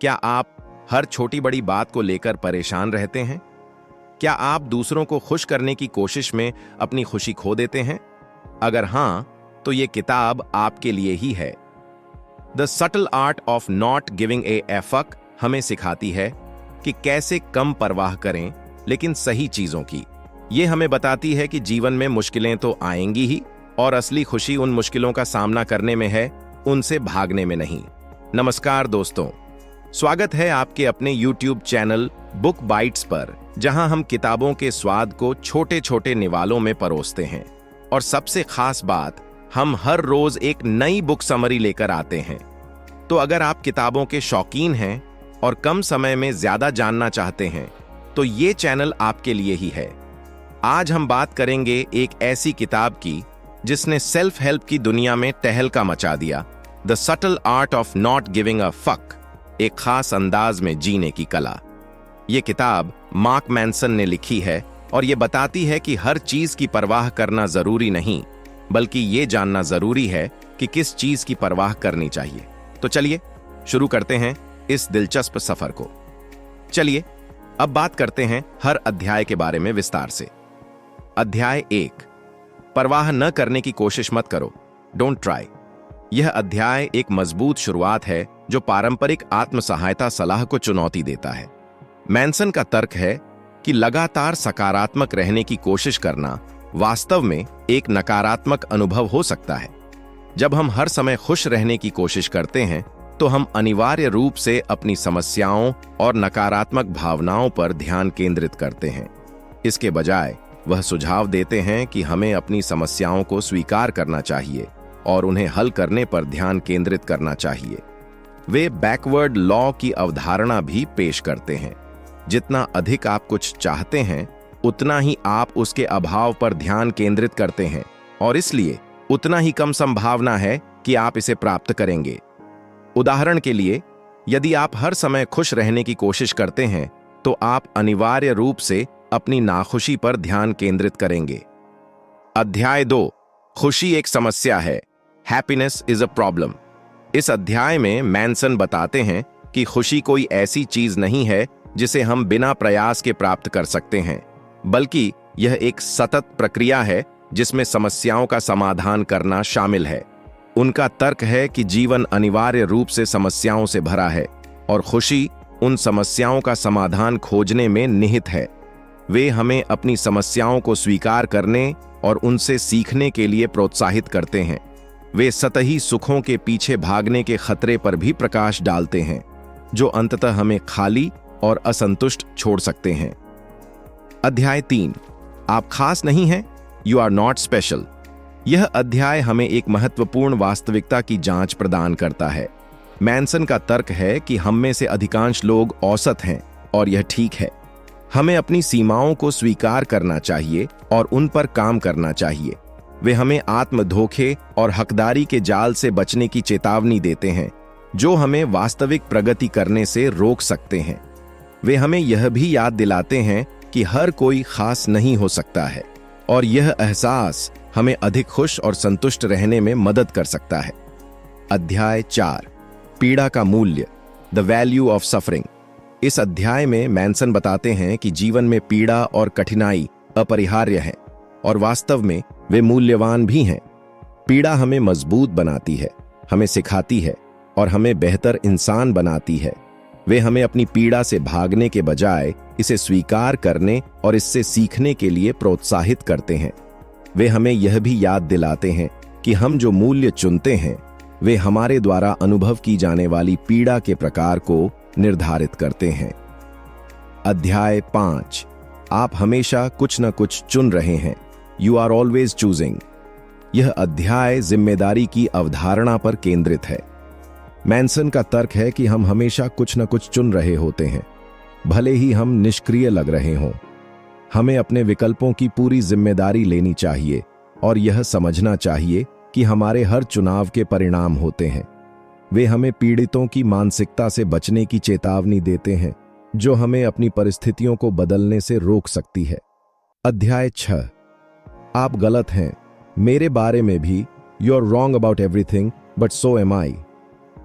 क्या आप हर छोटी बड़ी बात को लेकर परेशान रहते हैं? क्या आप दूसरों को खुश करने की कोशिश में अपनी खुशी खो देते हैं? अगर हां, तो ये किताब आपके लिए ही है। The subtle art of not giving a fuck हमें सिखाती है कि कैसे कम परवाह करें, लेकिन सही चीजों की। ये हमें बताती है कि जीवन में मुश्किलें तो आएंगी ही, और असली खुशी उन मुश्किलों का सामना करने में है, उनसे भागने में नहीं। नमस्कार दोस्तों, स्वागत है आपके अपने YouTube चैनल बुक बाइट्स पर, जहां हम किताबों के स्वाद को छोटे छोटे निवालों में परोसते हैं। और सबसे खास बात, हम हर रोज एक नई बुक समरी लेकर आते हैं। तो अगर आप किताबों के शौकीन हैं और कम समय में ज्यादा जानना चाहते हैं, तो ये चैनल आपके लिए ही है। आज हम बात करेंगे एक ऐसी किताब की जिसने सेल्फ हेल्प की दुनिया में तहलका मचा दिया, the subtle art of not giving a fuck, एक खास अंदाज में जीने की कला। ये किताब मार्क मैनसन ने लिखी है और ये बताती है कि हर चीज की परवाह करना जरूरी नहीं, बल्कि ये जानना जरूरी है कि किस चीज की परवाह करनी चाहिए। तो चलिए शुरू करते हैं इस दिलचस्प सफर को। चलिए अब बात करते हैं हर अध्याय के बारे में विस्तार से। अध्याय 1, परवाह न करने की कोशिश मत करो, डोंट ट्राई। यह अध्याय एक मजबूत शुरुआत है जो पारंपरिक आत्म सहायता सलाह को चुनौती देता है। मैनसन का तर्क है कि लगातार सकारात्मक रहने की कोशिश करना वास्तव में एक नकारात्मक अनुभव हो सकता है। जब हम हर समय खुश रहने की कोशिश करते हैं, तो हम अनिवार्य रूप से अपनी समस्याओं और नकारात्मक भावनाओं पर ध्यान केंद्रित करते हैं। इसके बजाय वह सुझाव देते हैं कि हमें अपनी समस्याओं को स्वीकार करना चाहिए और उन्हें हल करने पर ध्यान केंद्रित करना चाहिए। वे बैकवर्ड लॉ की अवधारणा भी पेश करते हैं। जितना अधिक आप कुछ चाहते हैं, उतना ही आप उसके अभाव पर ध्यान केंद्रित करते हैं, और इसलिए उतना ही कम संभावना है कि आप इसे प्राप्त करेंगे। उदाहरण के लिए, यदि आप हर समय खुश रहने की कोशिश करते हैं, तो आप अनिवार्य रूप से अपनी नाखुशी पर ध्यान केंद्रित करेंगे। अध्याय 2, खुशी एक समस्या है, हैप्पीनेस इज अ प्रॉब्लम। इस अध्याय में मैनसन बताते हैं कि खुशी कोई ऐसी चीज नहीं है जिसे हम बिना प्रयास के प्राप्त कर सकते हैं, बल्कि यह एक सतत प्रक्रिया है जिसमें समस्याओं का समाधान करना शामिल है। उनका तर्क है कि जीवन अनिवार्य रूप से समस्याओं से भरा है और खुशी उन समस्याओं का समाधान खोजने में निहित है। वे हमें अपनी समस्याओं को स्वीकार करने और उनसे सीखने के लिए प्रोत्साहित करते हैं। वे सतही सुखों के पीछे भागने के खतरे पर भी प्रकाश डालते हैं, जो अंततः हमें खाली और असंतुष्ट छोड़ सकते हैं। अध्याय 3, आप खास नहीं हैं, यू आर नॉट स्पेशल। यह अध्याय हमें एक महत्वपूर्ण वास्तविकता की जांच प्रदान करता है। मैनसन का तर्क है कि हम में से अधिकांश लोग औसत हैं, और यह ठीक है। हमें अपनी सीमाओं को स्वीकार करना चाहिए और उन पर काम करना चाहिए। वे हमें आत्म धोखे और हकदारी के जाल से बचने की चेतावनी देते हैं, जो हमें वास्तविक प्रगति करने से रोक सकते हैं। वे हमें यह भी याद दिलाते हैं कि हर कोई खास नहीं हो सकता है, और यह एहसास हमें अधिक खुश और संतुष्ट रहने में मदद कर सकता है। अध्याय 4, पीड़ा का मूल्य, द वैल्यू ऑफ सफरिंग। इस अध्याय में मैनसन बताते हैं कि जीवन में पीड़ा और कठिनाई अपरिहार्य है, और वास्तव में वे मूल्यवान भी हैं। पीड़ा हमें मजबूत बनाती है, हमें सिखाती है और हमें बेहतर इंसान बनाती है। वे हमें अपनी पीड़ा से भागने के बजाय इसे स्वीकार करने और इससे सीखने के लिए प्रोत्साहित करते हैं। वे हमें यह भी याद दिलाते हैं कि हम जो मूल्य चुनते हैं, वे हमारे द्वारा अनुभव की जाने वाली पीड़ा के प्रकार को निर्धारित करते हैं। अध्याय 5, आप हमेशा कुछ न कुछ चुन रहे हैं, यू आर ऑलवेज चूजिंग। यह अध्याय जिम्मेदारी की अवधारणा पर केंद्रित है। मैनसन का तर्क है कि हम हमेशा कुछ न कुछ चुन रहे होते हैं, भले ही हम निष्क्रिय लग रहे हों। हमें अपने विकल्पों की पूरी जिम्मेदारी लेनी चाहिए और यह समझना चाहिए कि हमारे हर चुनाव के परिणाम होते हैं। वे हमें पीड़ितों की मानसिकता से बचने की चेतावनी देते हैं, जो हमें अपनी परिस्थितियों को बदलने से रोक सकती है। अध्याय 6, आप गलत हैं, मेरे बारे में भी, you are wrong about everything but so am I.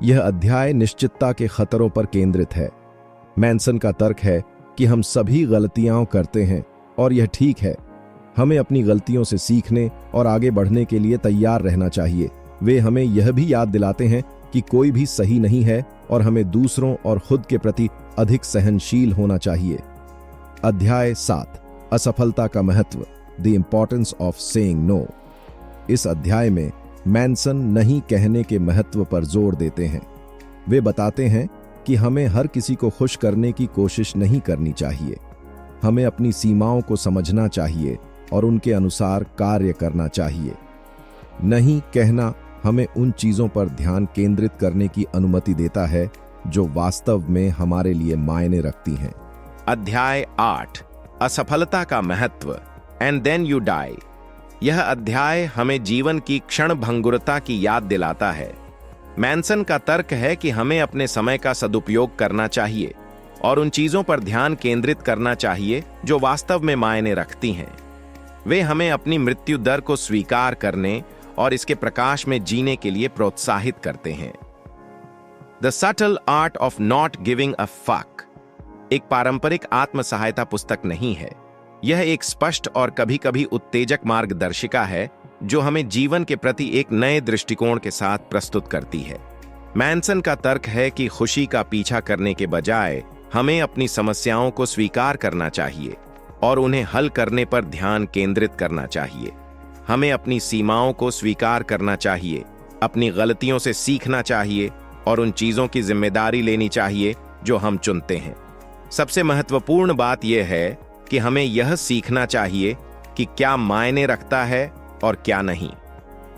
यह अध्याय निश्चितता के खतरों पर केंद्रित है। मैनसन का तर्क है कि हम सभी गलतियां करते हैं और यह ठीक है। हमें अपनी गलतियों से सीखने और आगे बढ़ने के लिए तैयार रहना चाहिए। वे हमें यह भी याद दिलाते हैं कि कोई भी सही नहीं है और हमें दूसरों और खुद के प्रति अधिक सहनशील होना चाहिए। अध्याय 7, असफलता का महत्व, the importance of saying no. इस अध्याय में मैनसन नहीं कहने के महत्व पर जोर देते हैं। वे बताते हैं कि हमें हर किसी को खुश करने की कोशिश नहीं करनी चाहिए। हमें अपनी सीमाओं को समझना चाहिए और उनके अनुसार कार्य करना चाहिए। नहीं कहना हमें उन चीजों पर ध्यान केंद्रित करने की अनुमति देता है जो वास्तव में हमारे लिए मायने रखती हैं। अध्याय 8, असफलता का महत्व, एंड देन यू डाई। यह अध्याय हमें जीवन की क्षणभंगुरता की याद दिलाता है। मैनसन का तर्क है कि हमें अपने समय का सदुपयोग करना चाहिए और उन चीजों पर ध्यान केंद्रित करना चाहिए जो वास्तव में मायने रखती हैं। वे हमें अपनी मृत्यु दर को स्वीकार करने और इसके प्रकाश में जीने के लिए प्रोत्साहित करते हैं। The subtle art of not giving a fuck एक पारंपरिक आत्म सहायता पुस्तक नहीं है। यह एक स्पष्ट और कभी-कभी उत्तेजक मार्गदर्शिका है जो हमें जीवन के प्रति एक नए दृष्टिकोण के साथ प्रस्तुत करती है। मैनसन का तर्क है कि खुशी का पीछा करने के बजाय हमें अपनी समस्याओं को स्वीकार करना चाहिए और उन्हें हल करने पर ध्यान केंद्रित करना चाहिए। हमें अपनी सीमाओं को स्वीकार करना चाहिए, अपनी गलतियों से सीखना चाहिए और उन चीजों की जिम्मेदारी लेनी चाहिए जो हम चुनते हैं। सबसे महत्वपूर्ण बात यह है कि हमें यह सीखना चाहिए कि क्या मायने रखता है और क्या नहीं।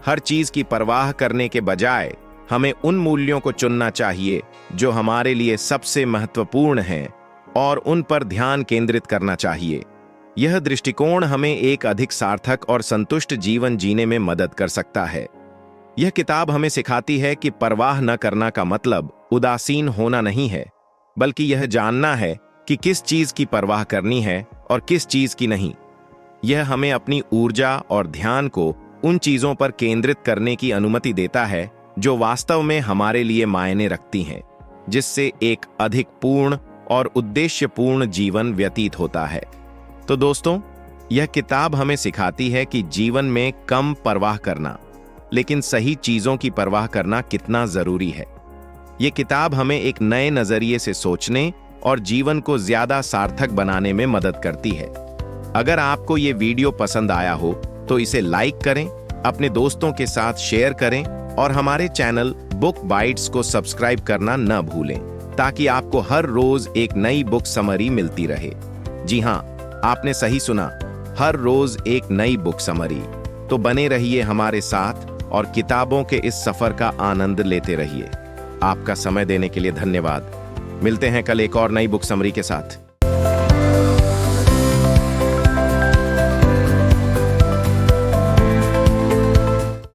हर चीज की परवाह करने के बजाय हमें उन मूल्यों को चुनना चाहिए जो हमारे लिए सबसे महत्वपूर्ण हैं और उन पर ध्यान केंद्रित करना चाहिए। यह दृष्टिकोण हमें एक अधिक सार्थक और संतुष्ट जीवन जीने में मदद कर सकता है। यह किताब हमें सिखाती है कि परवाह न करना का मतलब उदासीन होना नहीं है, बल्कि यह जानना है कि किस चीज की परवाह करनी है और किस चीज की नहीं। यह हमें अपनी ऊर्जा और ध्यान को उन चीजों पर केंद्रित करने की अनुमति देता है जो वास्तव में हमारे लिए मायने रखती हैं, जिससे एक अधिक पूर्ण और उद्देश्यपूर्ण जीवन व्यतीत होता है। तो दोस्तों, यह किताब हमें सिखाती है कि जीवन में कम परवाह करना, लेकिन सही चीजों की परवाह करना कितना जरूरी है। यह किताब हमें एक नए नजरिए से सोचने और जीवन को ज्यादा सार्थक बनाने में मदद करती है। अगर आपको ये वीडियो पसंद आया हो तो इसे लाइक करें, अपने दोस्तों के साथ शेयर करें और हमारे चैनल बुक बाइट्स को सब्सक्राइब करना न भूलें, ताकि आपको हर रोज एक नई बुक समरी मिलती रहे। जी हाँ, आपने सही सुना, हर रोज एक नई बुक समरी। तो बने रहिए हमारे साथ और किताबों के इस सफर का आनंद लेते रहिए। आपका समय देने के लिए धन्यवाद। मिलते हैं कल एक और नई बुक समरी के साथ।